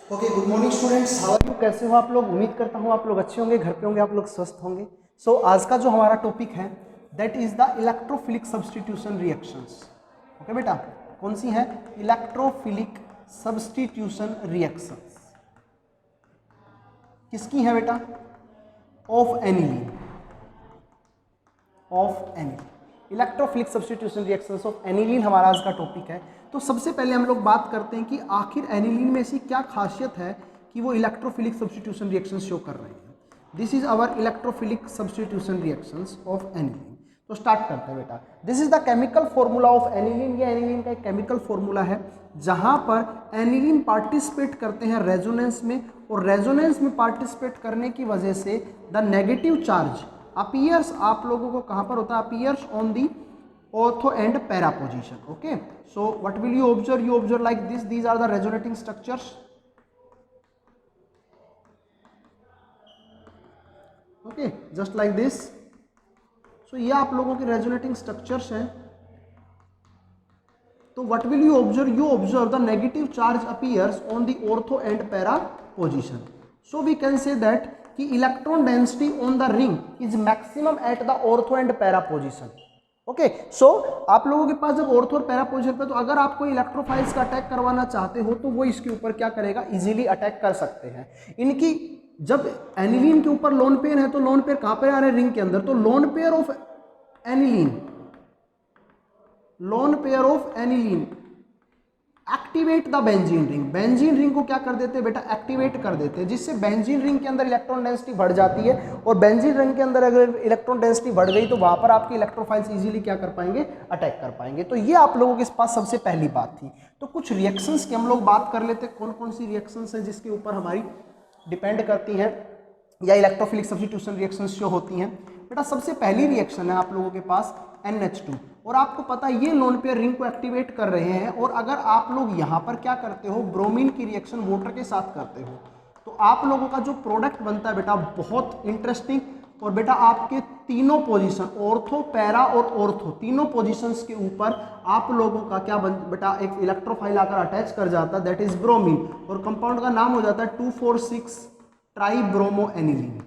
Okay, good morning students, how are you? कैसे हो आप लोग? उम्मीद करता हूँ आप लोग अच्छे होंगे, घर पे होंगे, आप लोग स्वस्थ होंगे। सो आज का जो हमारा टॉपिक है that is the electrophilic substitution reactions. Okay बेटा, कौन सी है? Electrophilic substitution reactions. किसकी है बेटा? Of aniline. Of aniline, electrophilic substitution reactions of aniline हमारा आज का टॉपिक है। तो सबसे पहले हम लोग बात करते हैं कि आखिर एनिलीन में ऐसी क्या खासियत है कि वो इलेक्ट्रोफिलिक सब्स्टिट्यूशन रिएक्शंस शो कर रहे हैं। This is our electrophilic substitution reactions of aniline. तो स्टार्ट करते हैं बेटा। This is the chemical formula of aniline. ये एनिलीन का एक केमिकल फॉर्मूला है जहां पर एनिलीन पार्टिसिपेट करते हैं रेजोनेंस में, और रेजोनेंस में पार्टिसिपेट करने की वजह से द नेगेटिव चार्ज अपीयर्स आप लोगों को कहां पर होता है? Appears on the ortho and para position. Okay, so what will you observe? You observe like this, these are the resonating structures. Okay, just like this. So ये आप लोगों के रेजोनेटिंग स्ट्रक्चर्स हैं। तो what will you observe? You observe the negative charge appears on the ortho and para position. So we can say that कि electron density on the ring is maximum at the ortho and para position. Okay, so आप लोगों के पास जब ortho और para position पे, तो अगर आपको इलेक्ट्रोफाइल्स का अटैक करवाना चाहते हो तो वो इसके ऊपर क्या करेगा? इजीली अटैक कर सकते हैं। इनकी जब एनिलीन के ऊपर लोन पेयर है तो लोन पेयर कहां पे आ रहे हैं? रिंग के अंदर। तो lone pair of aniline, lone pair of aniline activate the benzene ring. Benzene ring को क्या कर देते हैं बेटा? एक्टिवेट कर देते हैं, जिससे बेंजीन रिंग के अंदर इलेक्ट्रॉन डेंसिटी बढ़ जाती है। और बेंजीन रिंग के अंदर अगर इलेक्ट्रॉन डेंसिटी बढ़ गई तो वहां पर आपके इलेक्ट्रोफाइल्स इजीली क्या कर पाएंगे? अटैक कर पाएंगे। तो ये आप लोगों के पास सबसे पहली बात थी। तो कुछ रिएक्शंस की हम लोग बात कर लेते हैं, कौन कौन सी रिएक्शंस हैं जिसके ऊपर हमारी डिपेंड करती हैं या इलेक्ट्रोफिलिक सब्स्टिट्यूशन रिएक्शंस जो होती हैं। बेटा सबसे पहली रिएक्शन है आप लोगों के पास NH2, और आपको पता है ये लोन पेयर रिंग को एक्टिवेट कर रहे हैं। और अगर आप लोग यहाँ पर क्या करते हो? ब्रोमीन की रिएक्शन वाटर के साथ करते हो तो आप लोगों का जो प्रोडक्ट बनता है बेटा बहुत इंटरेस्टिंग। और बेटा आपके तीनों पोजीशन, ऑर्थो, पैरा और ऑर्थो, तीनों पोजीशंस के ऊपर आप लोगों का क्या बेटा? एक इलेक्ट्रोफाइल आकर अटैच कर जाता है, दैट इज ब्रोमीन, और कंपाउंड का नाम हो जाता है 2,4,6 tribromo aniline.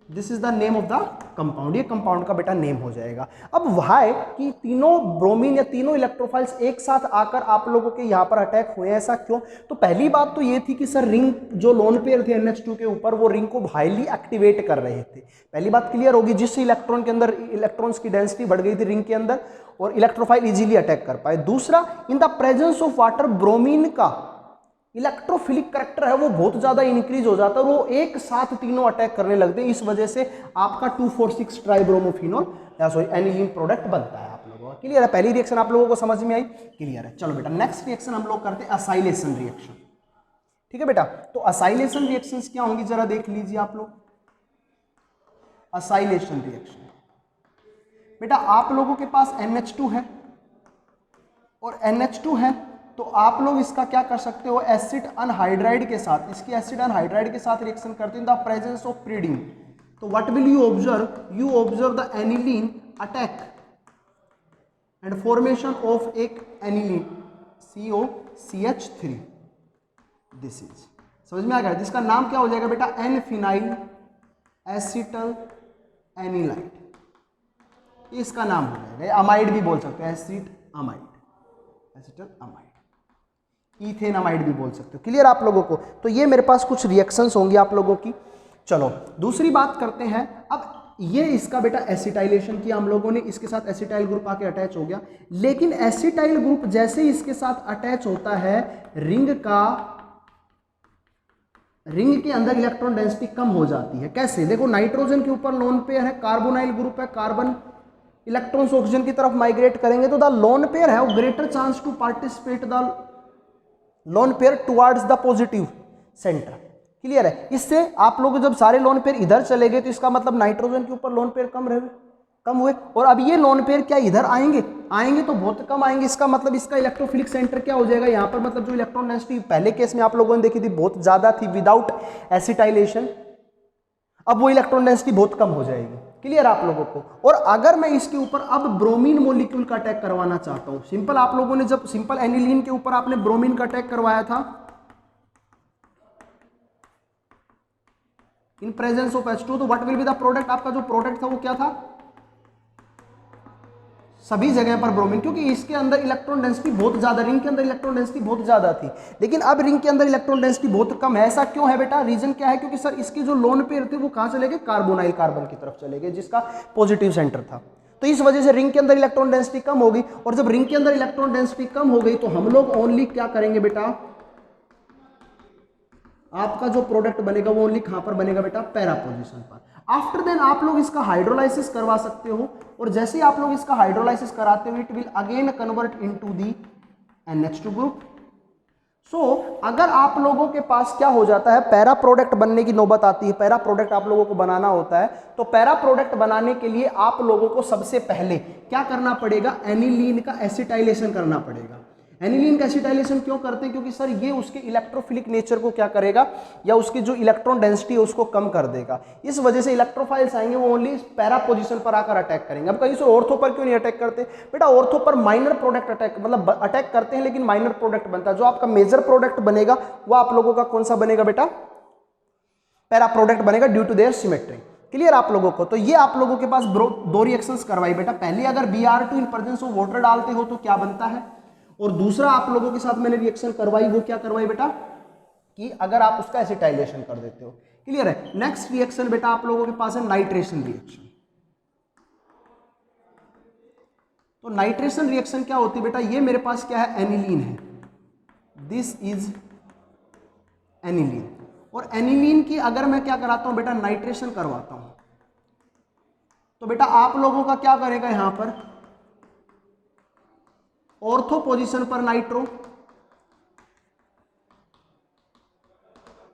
This is the name of the compound. ये कंपाउंड का बेटा नेम हो जाएगा। अब वाई कि तीनों ब्रोमीन या तीनों इलेक्ट्रोफाइल्स एक साथ आकर आप लोगों के यहाँ पर अटैक हुए, ऐसा क्यों? तो पहली बात तो ये थी कि सर रिंग जो लोन पेयर थे NH2 के ऊपर, वो रिंग को हाईली एक्टिवेट कर रहे थे। पहली बात क्लियर होगी, जिससे इलेक्ट्रॉन के अंदर इलेक्ट्रॉन्स की डेंसिटी बढ़ गई थी रिंग के अंदर और इलेक्ट्रोफाइल इजीली अटैक कर पाए। दूसरा, in the presence of water bromine का इलेक्ट्रोफिलिक करैक्टर है वो बहुत ज्यादा इंक्रीज हो जाता है, वो एक साथ तीनों अटैक करने लगते हैं। इस वजह से आपका 2,4,6 ट्राइब्रोमोफिनॉल या सॉरी एनिलीन प्रोडक्ट बनता है। आप लोगों का क्लियर है? पहली रिएक्शन आप लोगों को समझ में आई? क्लियर है। चलो बेटा नेक्स्ट रिएक्शन हम लोग करते हैं असाइलेशन रिएक्शन। ठीक है बेटा, तो असाइलेशन रिएक्शंस क्या होंगी जरा देख लीजिए आप लोग। असाइलेशन रिएक्शन बेटा आप लोगों के पास NH2 है और NH2 है तो आप लोग इसका क्या कर सकते हो? एसिड अनहाइड्राइड के साथ, इसकी एसिड अनहाइड्राइड के साथ रिएक्शन करते हैं द प्रेजेंस ऑफ प्रीडिंग। तो what will you observe? You observe the aniline attack and formation of एक एनिलीन COCH3। दिस इज, समझ में आ गया? जिसका नाम क्या हो जाएगा बेटा? एन फिनाइल एसिटल एनिलाइड, इसका नाम हो जाएगा। अमाइड भी बोल सकते हैं, acid amide, acetyl amide, ethane amide भी बोल सकते हो। क्लियर आप लोगों को? तो ये मेरे पास कुछ रिएक्शंस होंगी आप लोगों की। चलो दूसरी बात करते हैं। अब ये इसका बेटा एसिटाइलेशन किया हम लोगों ने, इसके साथ एसिटाइल ग्रुप आके अटैच हो गया। लेकिन एसिटाइल ग्रुप जैसे ही इसके साथ अटैच होता है रिंग के अंदर इलेक्ट्रॉन डेंसिटी कम हो जाती है। कैसे? देखो नाइट्रोजन के ऊपर लोन पेयर है, कार्बोनाइल ग्रुप है, कार्बन इलेक्ट्रॉन्स ऑक्सीजन की तरफ माइग्रेट करेंगे तो द लोन पेयर है greater chance to participate the lone pair towards the positive centre. Clear है? इससे आप लोग जब सारे लोन पेयर इधर चले गए तो इसका मतलब नाइट्रोजन के ऊपर लोन पेयर कम हुए, और अब ये लोन पेयर क्या इधर आएंगे? आएंगे तो बहुत कम आएंगे। इसका मतलब इसका इलेक्ट्रोफिलिक सेंटर क्या हो जाएगा यहाँ पर? मतलब जो इलेक्ट्रॉन डेंसिटी पहले केस में आप लोगों ने देखी थी बहुत ज्यादा थी विदाउट एसिटाइलेशन, अब वो इलेक्ट्रॉन डेंसिटी बहुत कम हो जाएगी। क्लियर आप लोगों को? और अगर मैं इसके ऊपर अब ब्रोमीन मोलिक्यूल का अटैक करवाना चाहता हूं, सिंपल आप लोगों ने जब सिंपल एनिलीन के ऊपर आपने ब्रोमीन का अटैक करवाया था इन प्रेजेंस ऑफ H2, तो what will be the product, आपका जो प्रोडक्ट था वो क्या था, सभी जगह पर ब्रोमीन, क्योंकि इसके अंदर इलेक्ट्रॉन डेंसिटी बहुत ज्यादा, रिंग के अंदर इलेक्ट्रॉन डेंसिटी बहुत ज्यादा थी, लेकिन अब रिंग के अंदर इलेक्ट्रॉन डेंसिटी बहुत कम है। ऐसा क्यों है बेटा, रीजन क्या है, क्योंकि सर इसके जो लोन पेयर थे वो कहां चले गए, कार्बोनाइल कार्बन की तरफ चले गए, जिसका पॉजिटिव सेंटर था। तो इस वजह से रिंग के अंदर इलेक्ट्रॉन डेंसिटी कम होगी, और जब रिंग के अंदर इलेक्ट्रॉन डेंसिटी कम हो गई तो हम लोग ओनली क्या करेंगे बेटा, आपका जो प्रोडक्ट बनेगा वो ओनली कहां पर बनेगा बेटा, पैरा पोजीशन पर। आफ्टर देन आप लोग इसका हाइड्रोलाइसिस करवा सकते हो, और जैसे ही आप लोग इसका हाइड्रोलाइसिस कराते हो, it will again convert into the NH2 group. सो अगर आप लोगों के पास क्या हो जाता है, पैरा प्रोडक्ट बनने की नौबत आती है, पैरा प्रोडक्ट आप लोगों को बनाना होता है, तो पैरा प्रोडक्ट बनाने के लिए आप लोगों को सबसे पहले क्या करना पड़ेगा, एनिलीन का एसिटाइलेशन करना पड़ेगा। एनिलीन का एसिटाइलेशन क्यों करते हैं, क्योंकि सर ये उसके इलेक्ट्रोफिलिक नेचर को क्या करेगा, या उसकी जो इलेक्ट्रॉन डेंसिटी है उसको कम कर देगा। इस वजह से इलेक्ट्रोफाइल्स आएंगे वो ओनली पैरा पोजीशन पर आकर अटैक करेंगे। अब कहीं से ऑर्थो पर क्यों नहीं अटैक करते बेटा, ऑर्थो पर माइनर प्रोडक्ट अटैक, मतलब अटैक करते हैं लेकिन माइनर प्रोडक्ट बनता है। जो आपका मेजर प्रोडक्ट बनेगा वो आप लोगों का कौन सा बनेगा बेटा, पैरा प्रोडक्ट बनेगा, due to their symmetry. Clear आप लोगों को। तो ये आप लोगों के पास दो रिएक्शंस करवाई बेटा, पहले अगर Br2 in presence of water डालते हो तो क्या बनता है, और दूसरा आप लोगों के साथ मैंने रिएक्शन करवाई वो क्या करवाई बेटा, कि अगर आप उसका एसिटाइलेशन कर देते हो। क्लियर है। नेक्स्ट रिएक्शन बेटा आप लोगों के पास है नाइट्रेशन रिएक्शन। तो नाइट्रेशन रिएक्शन क्या होती है बेटा, ये मेरे पास क्या है, एनिलीन है, दिस इज एनिलीन, और एनिलीन की अगर मैं क्या कराता हूं बेटा, नाइट्रेशन करवाता हूं, तो बेटा आप लोगों का क्या करेगा, यहां पर ऑर्थो पोजीशन पर नाइट्रो,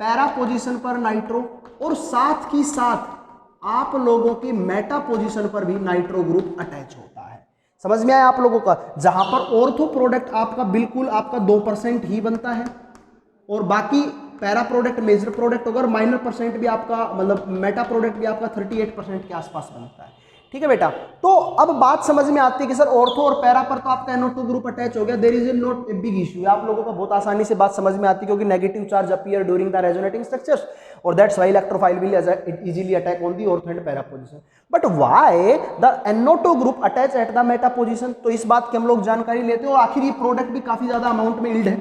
पैरा पोजीशन पर नाइट्रो, और साथ की साथ आप लोगों के मेटा पोजीशन पर भी नाइट्रो ग्रुप अटैच होता है। समझ में आया आप लोगों का। जहां पर ऑर्थो प्रोडक्ट आपका बिल्कुल आपका 2% ही बनता है, और बाकी पैरा प्रोडक्ट मेजर प्रोडक्ट अगर माइनर परसेंट भी आपका, मतलब मेटा प्रोडक्ट भी आपका 38% के आसपास बनता है। ठीक है बेटा। तो अब बात समझ में आती है कि सर ऑर्थो और पैरा पर तो आपका NO2 ग्रुप अटैच हो गया, there is not a big issue. आप लोगों का बहुत आसानी से बात समझ में आती है, क्योंकि negative charge appear during the resonating structures, और that's why electrophile will easily attack on the ortho and para position. But why the NO2 group attach at the meta position, तो इस बात की हम लोग जानकारी लेते हैं, और आखिर ये प्रोडक्ट भी काफी ज्यादा अमाउंट में यील्ड है।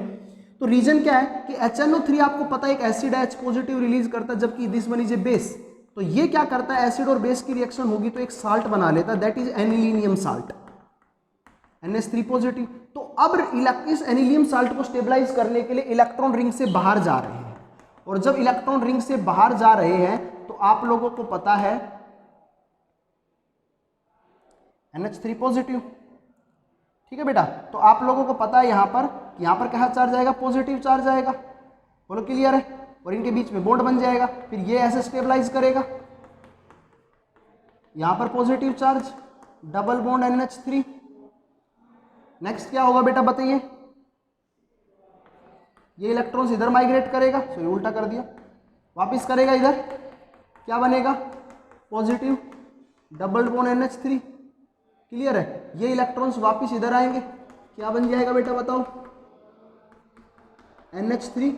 तो रीजन क्या है कि HNO3 आपको पता है एक एसिड है, H पॉजिटिव रिलीज करता है, जबकि this one is a base. तो ये क्या करता है, एसिड और बेस की रिएक्शन होगी तो एक साल्ट बना लेता है, that is anilinium salt, NH3 positive. तो अब इस एनिलीनियम साल्ट को स्टेबलाइज करने के लिए इलेक्ट्रॉन रिंग से बाहर जा रहे हैं, और जब इलेक्ट्रॉन रिंग से बाहर जा रहे हैं तो आप लोगों को पता है NH3 पॉजिटिव। ठीक है बेटा। तो आप लोगों को पता है यहां पर क्या चार्ज आएगा, पॉजिटिव चार्ज आएगा। बोलो क्लियर है। और इनके बीच में बॉन्ड बन जाएगा, फिर ये ऐसे स्टेबलाइज करेगा, यहां पर positive charge, double bond NH3। Next क्या होगा बेटा बताइए, ये इलेक्ट्रॉन्स इधर माइग्रेट करेगा, सॉरी उल्टा कर दिया, वापिस करेगा इधर, क्या बनेगा, positive double bond NH3। Clear है। ये इलेक्ट्रॉन्स वापिस इधर आएंगे, क्या बन जाएगा बेटा बताओ, NH3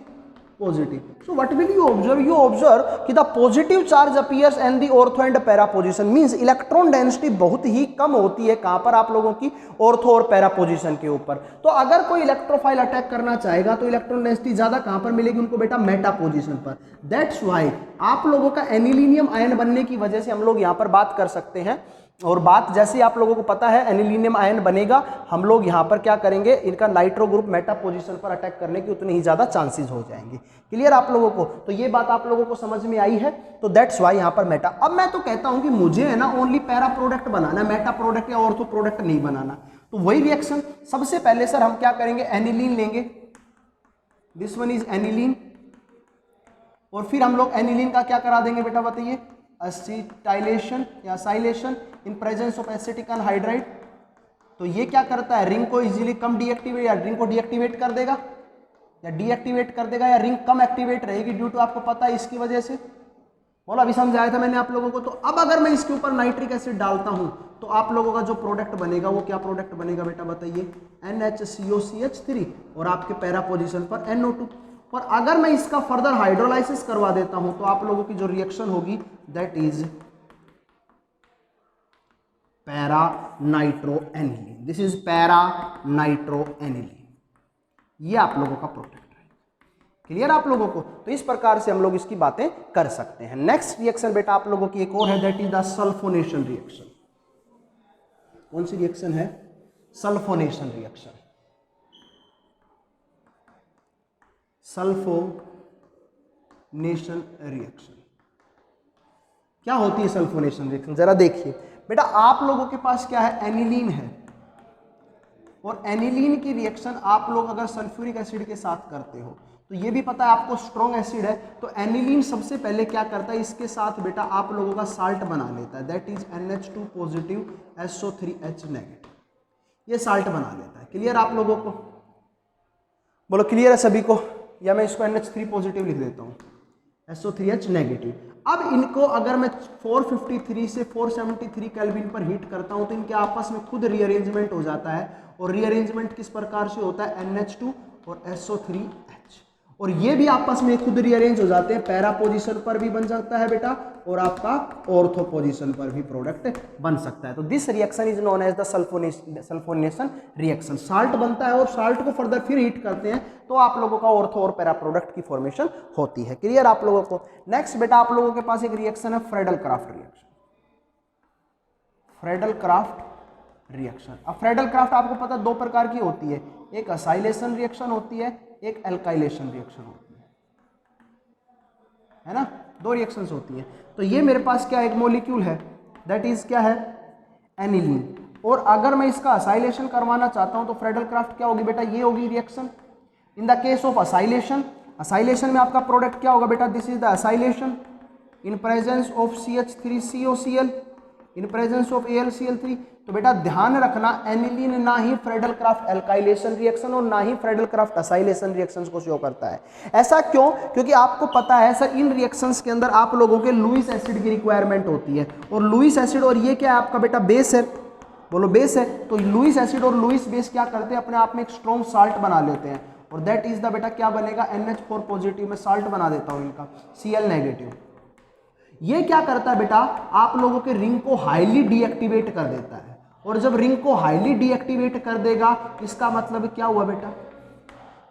positive. So what will you observe? You observe कि the positive charge appears in the ortho and para position, means electron density बहुत ही कम होती है कहां पर, आप लोगों की ऑर्थो और पैरा पोजीशन के ऊपर। तो अगर कोई इलेक्ट्रोफाइल अटैक करना चाहेगा तो इलेक्ट्रॉन डेंसिटी ज्यादा कहां पर मिलेगी उनको बेटा, मेटा पोजीशन पर। दैट्स व्हाई आप लोगों का एनिलीनियम आयन बनने की वजह से हम लोग यहां पर बात कर सकते हैं, और बात जैसे आप लोगों को पता है एनिलीनियम आयन बनेगा, हम लोग यहां पर क्या करेंगे, इनका नाइट्रो ग्रुप मेटा पोजीशन पर अटैक करने की उतनी ही ज्यादा चांसेस हो जाएंगे। क्लियर आप लोगों को। तो ये बात आप लोगों को समझ में आई है। तो दैट्स व्हाई यहां पर मेटा। अब मैं तो कहता हूं कि मुझे है ना ओनली पैरा प्रोडक्ट बनाना, मेटा प्रोडक्ट या ऑर्थो प्रोडक्ट नहीं बनाना। तो वही रिएक्शन सबसे पहले सर हम क्या करेंगे, एनिलीन लेंगे, दिस वन इज एनिलीन, और फिर हम लोग एनिलीन का क्या करा देंगे बेटा बताइए, एसिटाइलेशन या साइलेशन in presence of acetic anhydride. तो ये क्या करता है, रिंग को इजीली कम डीएक्टिवेट, या रिंग को डीएक्टिवेट कर देगा, या डीएक्टिवेट कर देगा, या रिंग कम एक्टिवेट रहेगी ड्यू टू आपको पता है इसकी वजह से। बोलो अभी समझाया था मैंने आप लोगों को। तो अब अगर मैं इसके ऊपर नाइट्रिक एसिड डालता हूं तो आप लोगों का जो प्रोडक्ट बनेगा वो क्या प्रोडक्ट बनेगा बेटा बताइए, NHCOCH3, और आपके पैरा पोजीशन पर NO2। और अगर मैं इसका फर्दर हाइड्रोलाइसिस करवा देता हूं तो आप लोगों की जो रिएक्शन होगी that is para nitro aniline. This is para nitro aniline. ये आप लोगों का प्रोडक्ट है। क्लियर आप लोगों को? तो इस प्रकार से हम लोग इसकी बातें कर सकते हैं। नेक्स्ट रिएक्शन बेटा आप लोगों की एक और है that is the sulphonation reaction. कौन सी रिएक्शन है? Sulphonation reaction. सल्फोनेशन रिएक्शन क्या होती है? सल्फोनेशन रिएक्शन जरा देखिए बेटा, आप लोगों के पास क्या है? एनिलीन है, और एनिलीन की रिएक्शन आप लोग अगर सल्फ्यूरिक एसिड के साथ करते हो तो ये भी पता है आपको स्ट्रॉन्ग एसिड है, तो एनिलीन सबसे पहले क्या करता है? इसके साथ बेटा आप लोगों का साल्ट बना लेता है that is NH2 positive SO3H negative. ये साल्ट बना लेता है। क्लियर आप लोगों को? बोलो क्लियर है सभी को? या मैं इसको NH3 पॉजिटिव लिख देता हूँ, SO3H नेगेटिव। अब इनको अगर मैं 453 से 473 केल्विन पर हीट करता हूं तो इनके आपस में खुद रीअरेंजमेंट हो जाता है, और रीअरेंजमेंट किस प्रकार से होता है? NH2 और SO3H, और ये भी आपस में खुद रीअरेंज हो जाते हैं। पैरा पोजीशन पर भी बन सकता है बेटा, और आपका ऑर्थो पोजीशन पर भी प्रोडक्ट बन सकता है। तो this reaction is known as the sulphonation reaction. Salt बनता है और साल्ट को फर्दर फिर हीट करते हैं तो आप लोगों का ऑर्थो और पैरा प्रोडक्ट की फॉर्मेशन होती है। क्लियर आप लोगों को? नेक्स्ट बेटा आप लोगों के पास एक रिएक्शन है Friedel craft reaction. Friedel craft reaction. अब फ्रेडल क्राफ्ट आपको पता दो प्रकार की होती है, एक असाइलेशन रिएक्शन होती है, एक एल्काइलेशन रिएक्शन होती है ना? दो रिएक्शंस होती है। तो ये मेरे पास क्या एक मॉलिक्यूल है दैट इज क्या है? एनिलीन, और अगर मैं इसका असाइलेशन करवाना चाहता हूं तो फ्रेडल क्राफ्ट क्या होगी बेटा? ये होगी reaction. In the case of acylation, acylation में आपका प्रोडक्ट क्या होगा बेटा? This is the acylation in presence of CH3COCl in presence of AlCl3। तो बेटा ध्यान रखना, एनिलीन ना ही फ्रेडल क्राफ्ट एल्काइलेशन रिएक्शन और ना ही फ्रेडल क्राफ्ट असाइलेशन रिएक्शंस को शो करता है। ऐसा क्यों? क्योंकि आपको पता है सर इन रिएक्शंस के अंदर आप लोगों के लुईस एसिड की रिक्वायरमेंट होती है, और लुईस एसिड और ये क्या है आपका बेटा? बेस है। बोलो बेस है। तो लुईस एसिड और लुईस बेस क्या करते हैं? अपने आप में एक स्ट्रॉन्ग साल्ट बना लेते हैं, और दैट इज द बेटा क्या बनेगा? NH4 पॉजिटिव में साल्ट बना देता हूं इनका, Cl नेगेटिव। ये क्या करता है बेटा? आप लोगों के रिंग को हाईली डीएक्टिवेट कर देता है, और जब रिंग को हाईली डीएक्टिवेट कर देगा इसका मतलब क्या हुआ बेटा?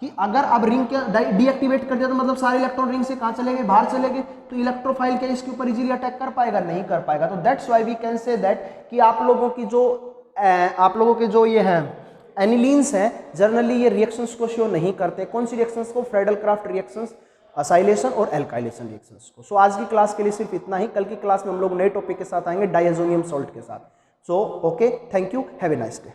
कि अगर अब रिंग के डीएक्टिवेट कर दिया तो मतलब सारे इलेक्ट्रॉन रिंग से कहां चले गए? बाहर चले गए। तो इलेक्ट्रोफाइल क्या इसके ऊपर इजीली अटैक कर पाएगा? नहीं कर पाएगा। तो that's why we can say that कि आप लोगों के जो ये हैं एनिलीन्स हैं, जनरली ये रिएक्शंस को शो नहीं करते। कौन सी रिएक्शंस को? फ्रेडल क्राफ्ट रिएक्शंस, असाइलेशन और एल्काइलेशन रिएक्शंस को। सो आज की क्लास के लिए सिर्फ इतना ही। कल की क्लास में हम लोग नए टॉपिक के साथ आएंगे, डायजोनियम सॉल्ट के साथ। So okay, thank you, have a nice day.